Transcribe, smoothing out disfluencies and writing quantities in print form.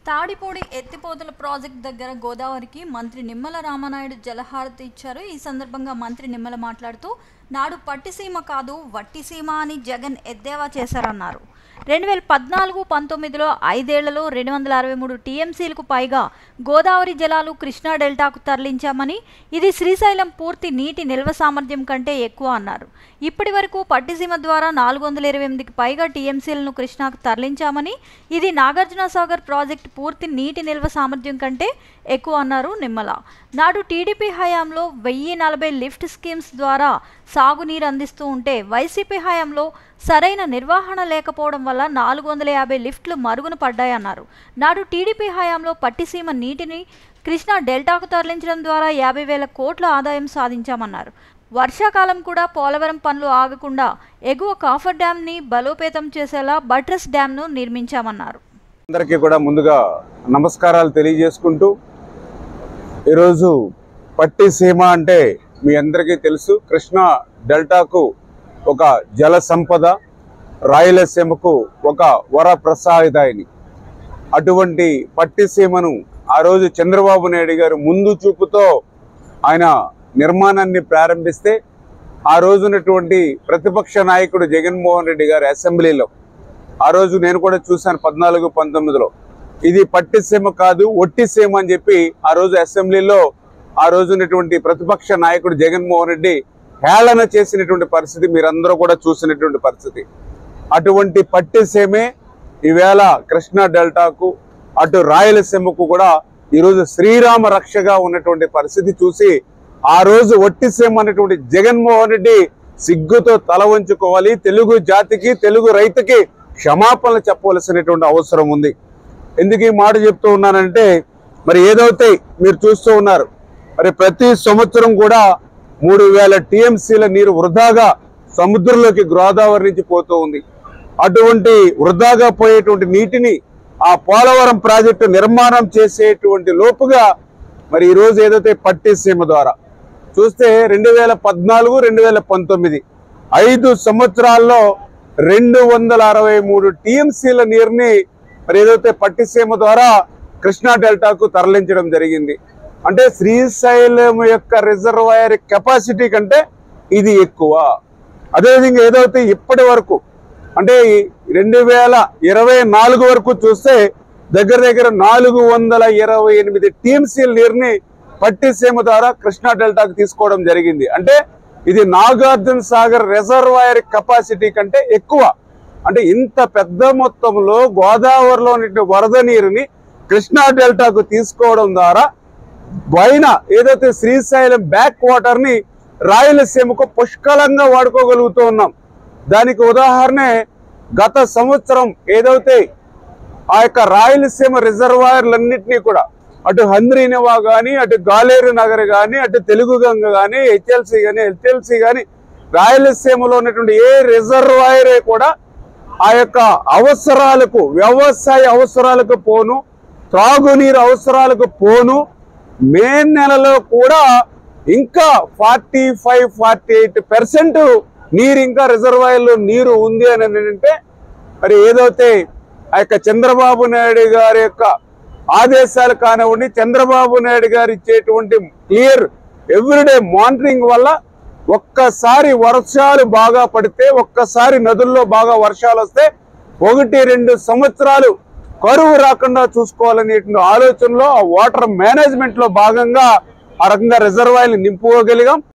తాడిపూడి ఎత్తిపోతల ప్రాజెక్ట్ దగ్గర గోదావరికి మంత్రి నిమ్మల రామనాయుడు జలహారతి ఇచ్చారు. ఈ సందర్భంగా మంత్రి నిమ్మల మాట్లాడుతూ నాడు పట్టిసీమ కాదు వట్టిసీమ అని జగన్ ఎద్దేవా చేశారన్నారు. 2014-19లో 5 ఏళ్లలో 263 టీఎంసీలకు పైగా గోదావరి జలాలు కృష్ణా డెల్టాకు తరలించామని, ఇది శ్రీశైలం పూర్తి నీటి నిల్వ సామర్థ్యం కంటే ఎక్కువ అన్నారు. ఇప్పటి వరకు పట్టిసీమ ద్వారా 428కి పైగా టీఎంసీలను కృష్ణాకు తరలించామని, ఇది నాగార్జునసాగర్ ప్రాజెక్టు పూర్తి నీటి నిల్వ సామర్థ్యం కంటే ఎక్కువ అన్నారు నిమ్మల. నాడు టీడీపీ హయాంలో 1040 లిఫ్ట్ స్కీమ్స్ ద్వారా సాగునీరు అందిస్తూ ఉంటే, వైసీపీ హయాంలో సరైన నిర్వహణ లేకపోవడం వల్ల 450 లిఫ్ట్లు మరుగున పడ్డాయన్నారు. నాడు టీడీపీ హయాంలో పట్టిసీమ నీటిని కృష్ణా డెల్టాకు తరలించడం ద్వారా 50,000 కోట్ల ఆదాయం సాధించామన్నారు. వర్షాకాలం కూడా పోలవరం పనులు ఆగకుండా ఎగువ కాఫర్ డ్యాంని బలోపేతం చేసేలా బట్రస్ డ్యాంను నిర్మించామన్నారు. అందరికీ కూడా ముందుగా నమస్కారాలు తెలియజేసుకుంటూ, ఈరోజు పట్టిసీమ అంటే మీ అందరికీ తెలుసు, కృష్ణా డెల్టాకు ఒక జల సంపద, రాయలసీమకు ఒక వరప్రసాదాయిని. అటువంటి పట్టిసీమను ఆ రోజు చంద్రబాబు నాయుడు గారు ముందు చూపుతో ఆయన నిర్మాణాన్ని ప్రారంభిస్తే, ఆ రోజునటువంటి ప్రతిపక్ష నాయకుడు జగన్మోహన్ రెడ్డి గారు అసెంబ్లీలో, ఆ రోజు నేను కూడా చూశాను 14-19లో, ఇది పట్టిసీమ కాదు ఒట్టిసీమ అని చెప్పి ఆ రోజు అసెంబ్లీలో ఆ రోజునటువంటి ప్రతిపక్ష నాయకుడు జగన్మోహన్ రెడ్డి హేళన చేసినటువంటి పరిస్థితి మీరందరూ కూడా చూసినటువంటి పరిస్థితి. అటువంటి పట్టిసీమే ఈవేళ కృష్ణా డెల్టాకు, అటు రాయలసీమకు కూడా ఈరోజు శ్రీరామ రక్షగా ఉన్నటువంటి పరిస్థితి చూసి, ఆ రోజు ఒట్టిసీమ అన్నటువంటి జగన్మోహన్ రెడ్డి సిగ్గుతో తల వంచుకోవాలి. తెలుగు జాతికి, తెలుగు రైతుకి క్షమాపణలు చెప్పవలసినటువంటి అవసరం ఉంది. ఎందుకు ఈ మాట చెప్తూ ఉన్నానంటే, మరి ఏదైతే మీరు చూస్తూ ఉన్నారు, మరి ప్రతి సంవత్సరం కూడా 3000 టీఎంసీల నీరు వృధాగా సముద్రంలోకి గోదావరి నుంచి పోతూ ఉంది. అటువంటి వృధాగా పోయేటువంటి నీటిని ఆ పోలవరం ప్రాజెక్టు నిర్మాణం చేసేటువంటి లోపుగా మరి ఈరోజు ఏదైతే పట్టిసీమ ద్వారా చూస్తే 2014-2019 5 సంవత్సరాల్లో 263 టీఎంసీల నీరుని మరి ఏదైతే పట్టిసీమ ద్వారా కృష్ణా డెల్టాకు తరలించడం జరిగింది. అంటే శ్రీశైలం యొక్క రిజర్వాయర్ కెపాసిటీ కంటే ఇది ఎక్కువ. అదేవిధంగా ఏదైతే ఇప్పటి వరకు అంటే 2024 వరకు చూస్తే దగ్గర దగ్గర 428 టీఎంసీల నీరుని పట్టిసీమ ద్వారా కృష్ణా డెల్టాకు తీసుకోవడం జరిగింది. అంటే ఇది నాగార్జునసాగర్ రిజర్వాయర్ కెపాసిటీ కంటే ఎక్కువ. అంటే ఇంత పెద్ద మొత్తంలో గోదావరిలో వరద నీరుని కృష్ణా డెల్టాకు తీసుకోవడం ద్వారా పైన ఏదైతే శ్రీశైలం బ్యాక్ వాటర్ ని రాయలసీమకు పుష్కలంగా వాడుకోగలుగుతూ ఉన్నాం. దానికి ఉదాహరణే గత సంవత్సరం ఏదైతే ఆ యొక్క రాయలసీమ రిజర్వాయర్లన్నింటినీ కూడా అటు హంద్రీనివా కానీ, అటు గాలేరు నగర్ కానీ, అటు తెలుగుగంగ కానీ, హెచ్ఎల్సి కానీ రాయలసీమలో ఉన్నటువంటి ఏ రిజర్వాయరే కూడా ఆ యొక్క అవసరాలకు, వ్యవసాయ అవసరాలకు పోను, త్రాగునీరు అవసరాలకు పోను, మే నెలలో కూడా ఇంకా 45-48% నీరు ఇంకా రిజర్వాయర్లో నీరు ఉంది అని అంటే, మరి ఏదైతే ఆ యొక్క చంద్రబాబు నాయుడు గారి యొక్క ఆదేశాలు కానివ్వండి, చంద్రబాబు నాయుడు గారు ఇచ్చేటువంటి క్లియర్ ఎవ్రీడే మానిటరింగ్ వల్ల ఒక్కసారి వర్షాలు బాగా పడితే, ఒక్కసారి నదుల్లో బాగా వర్షాలు వస్తే 1-2 సంవత్సరాలు కరువు రాకుండా చూసుకోవాలనేటువంటి ఆలోచనలో ఆ వాటర్ మేనేజ్మెంట్ లో భాగంగా ఆ రకంగా రిజర్వాయర్లు నింపుకోగలిగాం.